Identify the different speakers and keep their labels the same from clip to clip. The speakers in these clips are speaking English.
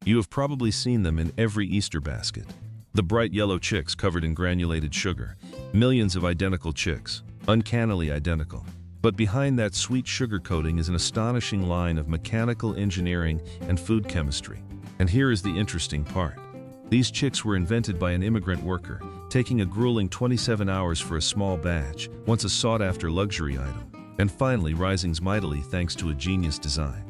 Speaker 1: You have probably seen them in every Easter basket. The bright yellow chicks covered in granulated sugar. Millions of identical chicks, uncannily identical. But behind that sweet sugar coating is an astonishing line of mechanical engineering and food chemistry. And here is the interesting part. These chicks were invented by an immigrant worker, taking a grueling 27 hours for a small batch, once a sought-after luxury item, and finally rising mightily thanks to a genius design.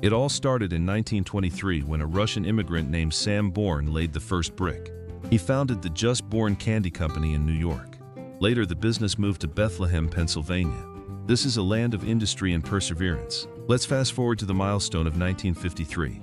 Speaker 1: It all started in 1923 when a Russian immigrant named Sam Bourne laid the first brick. He founded the Just Born Candy Company in New York. Later, the business moved to Bethlehem, Pennsylvania. This is a land of industry and perseverance. Let's fast forward to the milestone of 1953.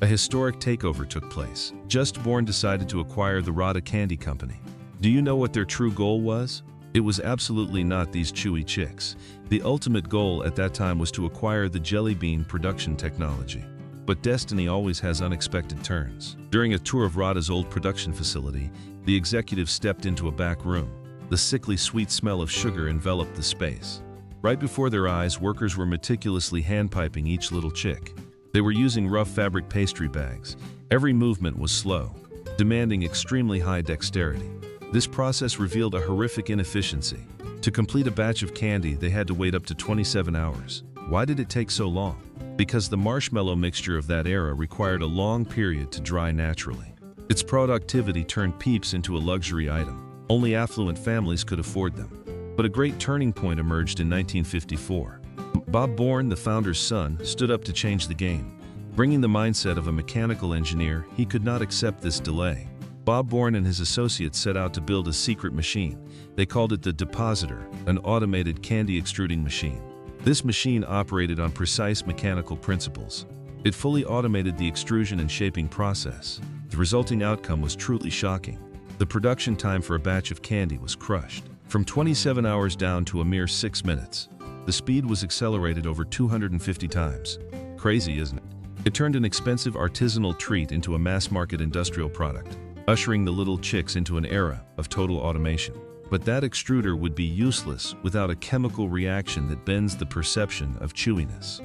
Speaker 1: A historic takeover took place. Just Born decided to acquire the Rada Candy Company. Do you know what their true goal was? It was absolutely not these chewy chicks. The ultimate goal at that time was to acquire the jelly bean production technology. But destiny always has unexpected turns. During a tour of Rada's old production facility, the executives stepped into a back room. The sickly sweet smell of sugar enveloped the space. Right before their eyes, workers were meticulously hand-piping each little chick. They were using rough fabric pastry bags. Every movement was slow, demanding extremely high dexterity. This process revealed a horrific inefficiency. To complete a batch of candy, they had to wait up to 27 hours. Why did it take so long? Because the marshmallow mixture of that era required a long period to dry naturally. Its productivity turned Peeps into a luxury item. Only affluent families could afford them. But a great turning point emerged in 1954. Bob Bourne, the founder's son, stood up to change the game. Bringing the mindset of a mechanical engineer, he could not accept this delay. Bob Bourne and his associates set out to build a secret machine. They called it the depositor, an automated candy extruding machine. This machine operated on precise mechanical principles. It fully automated the extrusion and shaping process. The resulting outcome was truly shocking. The production time for a batch of candy was crushed. From 27 hours down to a mere 6 minutes. The speed was accelerated over 250 times. Crazy, isn't it? It turned an expensive artisanal treat into a mass-market industrial product, ushering the little chicks into an era of total automation. But that extruder would be useless without a chemical reaction that bends the perception of chewiness.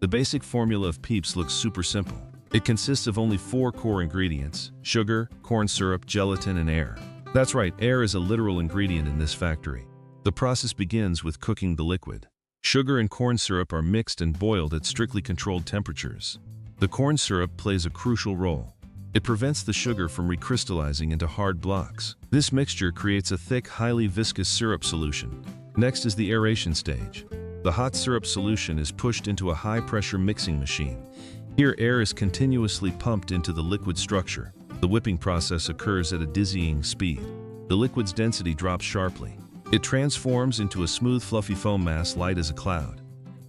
Speaker 1: The basic formula of Peeps looks super simple. It consists of only 4 core ingredients: sugar, corn syrup, gelatin, and air. That's right, air is a literal ingredient in this factory. The process begins with cooking the liquid. Sugar and corn syrup are mixed and boiled at strictly controlled temperatures. The corn syrup plays a crucial role. It prevents the sugar from recrystallizing into hard blocks. This mixture creates a thick, highly viscous syrup solution. Next is the aeration stage. The hot syrup solution is pushed into a high-pressure mixing machine. Here, air is continuously pumped into the liquid structure. The whipping process occurs at a dizzying speed. The liquid's density drops sharply. It transforms into a smooth, fluffy foam mass light as a cloud.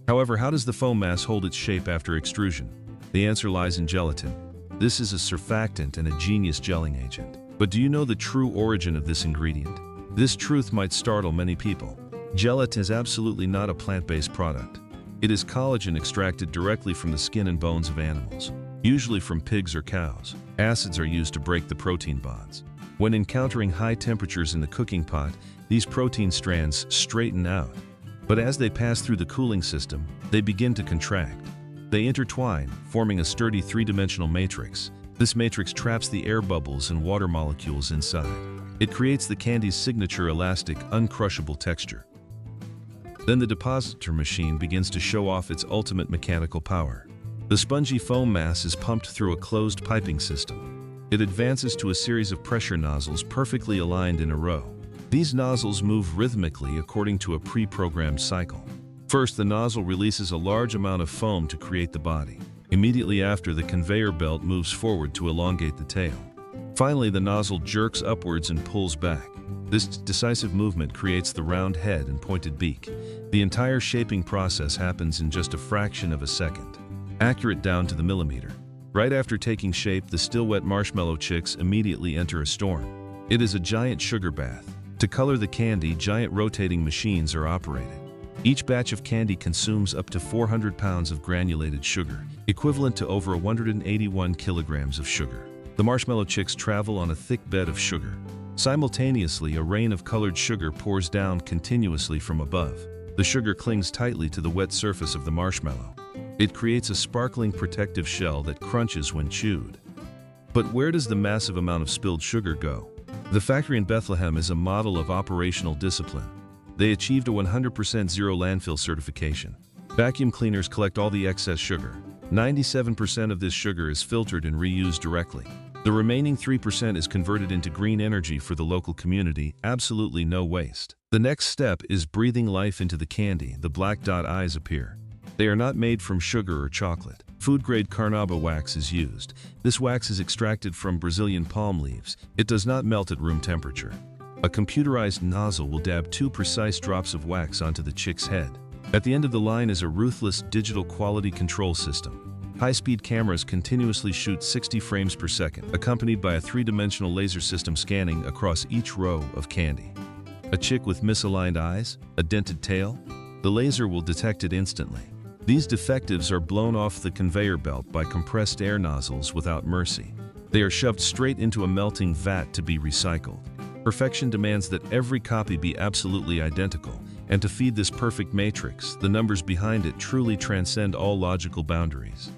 Speaker 1: However, how does the foam mass hold its shape after extrusion? The answer lies in gelatin. This is a surfactant and a genius gelling agent. But do you know the true origin of this ingredient? This truth might startle many people. Gelatin is absolutely not a plant-based product. It is collagen extracted directly from the skin and bones of animals, usually from pigs or cows. Acids are used to break the protein bonds. When encountering high temperatures in the cooking pot, these protein strands straighten out. But as they pass through the cooling system, they begin to contract. They intertwine, forming a sturdy 3-dimensional matrix. This matrix traps the air bubbles and water molecules inside. It creates the candy's signature elastic, uncrushable texture. Then the depositor machine begins to show off its ultimate mechanical power. The spongy foam mass is pumped through a closed piping system. It advances to a series of pressure nozzles perfectly aligned in a row. These nozzles move rhythmically according to a pre-programmed cycle. First, the nozzle releases a large amount of foam to create the body. Immediately after, the conveyor belt moves forward to elongate the tail. Finally, the nozzle jerks upwards and pulls back. This decisive movement creates the round head and pointed beak. The entire shaping process happens in just a fraction of a second, accurate down to the millimeter. Right after taking shape, the still-wet marshmallow chicks immediately enter a storm. It is a giant sugar bath. To color the candy, giant rotating machines are operated. Each batch of candy consumes up to 400 pounds of granulated sugar, equivalent to over 181 kilograms of sugar. The marshmallow chicks travel on a thick bed of sugar. Simultaneously, a rain of colored sugar pours down continuously from above. The sugar clings tightly to the wet surface of the marshmallow. It creates a sparkling protective shell that crunches when chewed. But where does the massive amount of spilled sugar go? The factory in Bethlehem is a model of operational discipline. They achieved a 100% zero landfill certification. Vacuum cleaners collect all the excess sugar. 97% of this sugar is filtered and reused directly. The remaining 3% is converted into green energy for the local community, absolutely no waste. The next step is breathing life into the candy. The black dot eyes appear. They are not made from sugar or chocolate. Food-grade carnauba wax is used. This wax is extracted from Brazilian palm leaves. It does not melt at room temperature. A computerized nozzle will dab 2 precise drops of wax onto the chick's head. At the end of the line is a ruthless digital quality control system. High-speed cameras continuously shoot 60 frames per second, accompanied by a 3-dimensional laser system scanning across each row of candy. A chick with misaligned eyes, a dented tail? The laser will detect it instantly. These defectives are blown off the conveyor belt by compressed air nozzles without mercy. They are shoved straight into a melting vat to be recycled. Perfection demands that every copy be absolutely identical, and to feed this perfect matrix, the numbers behind it truly transcend all logical boundaries.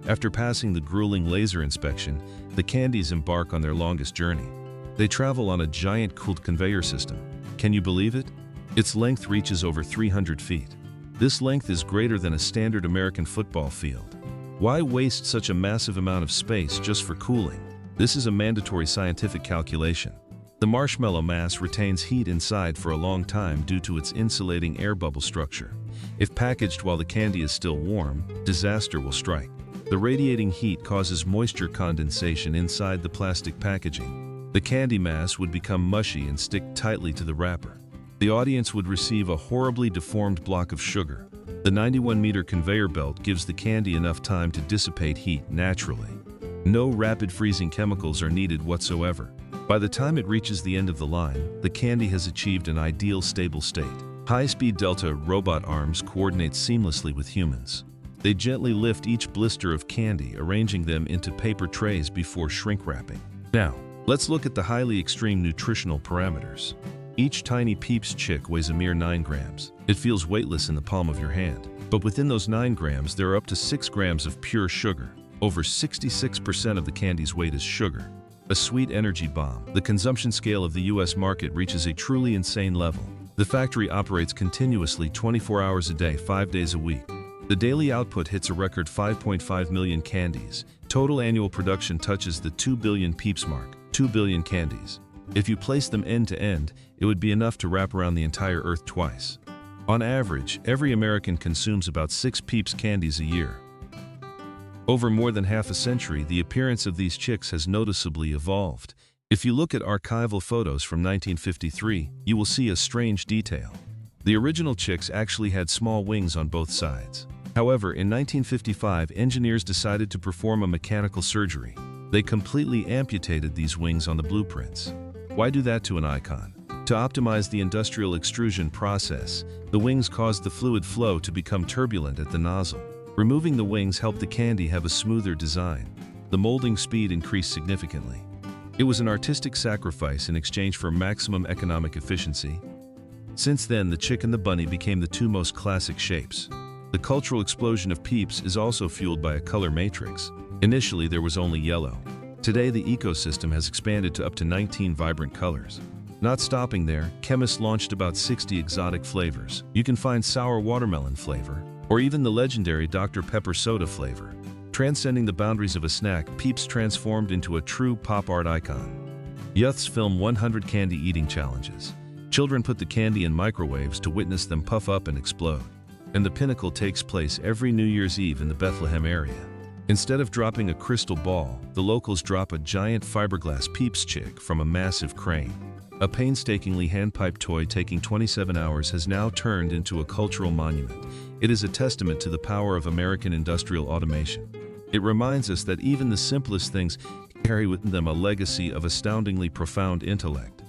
Speaker 1: After passing the grueling laser inspection, the candies embark on their longest journey. They travel on a giant cooled conveyor system. Can you believe it? Its length reaches over 300 feet. This length is greater than a standard American football field. Why waste such a massive amount of space just for cooling? This is a mandatory scientific calculation. The marshmallow mass retains heat inside for a long time due to its insulating air bubble structure. If packaged while the candy is still warm, disaster will strike. The radiating heat causes moisture condensation inside the plastic packaging. The candy mass would become mushy and stick tightly to the wrapper. The audience would receive a horribly deformed block of sugar. The 91-meter conveyor belt gives the candy enough time to dissipate heat naturally. No rapid freezing chemicals are needed whatsoever. By the time it reaches the end of the line, the candy has achieved an ideal stable state. High-speed Delta robot arms coordinate seamlessly with humans. They gently lift each blister of candy, arranging them into paper trays before shrink wrapping. Now, let's look at the highly extreme nutritional parameters. Each tiny Peeps chick weighs a mere 9 grams. It feels weightless in the palm of your hand. But within those 9 grams, there are up to 6 grams of pure sugar. Over 66% of the candy's weight is sugar. A sweet energy bomb. The consumption scale of the US market reaches a truly insane level. The factory operates continuously 24 hours a day, 5 days a week. The daily output hits a record 5.5 million candies. Total annual production touches the 2 billion Peeps mark, 2 billion candies. If you place them end to end, it would be enough to wrap around the entire Earth twice. On average, every American consumes about 6 Peeps candies a year. Over more than half a century, the appearance of these chicks has noticeably evolved. If you look at archival photos from 1953, you will see a strange detail. The original chicks actually had small wings on both sides. However, in 1955, engineers decided to perform a mechanical surgery. They completely amputated these wings on the blueprints. Why do that to an icon? To optimize the industrial extrusion process, the wings caused the fluid flow to become turbulent at the nozzle. Removing the wings helped the candy have a smoother design. The molding speed increased significantly. It was an artistic sacrifice in exchange for maximum economic efficiency. Since then, the chick and the bunny became the 2 most classic shapes. The cultural explosion of Peeps is also fueled by a color matrix. Initially, there was only yellow. Today, the ecosystem has expanded to up to 19 vibrant colors. Not stopping there, chemists launched about 60 exotic flavors. You can find sour watermelon flavor, or even the legendary Dr. Pepper soda flavor. Transcending the boundaries of a snack, Peeps transformed into a true pop art icon. Youths film 100 candy eating challenges. Children put the candy in microwaves to witness them puff up and explode. And the pinnacle takes place every New Year's Eve in the Bethlehem area. Instead of dropping a crystal ball, the locals drop a giant fiberglass Peeps chick from a massive crane. A painstakingly hand-piped toy taking 27 hours has now turned into a cultural monument. It is a testament to the power of American industrial automation. It reminds us that even the simplest things carry within them a legacy of astoundingly profound intellect.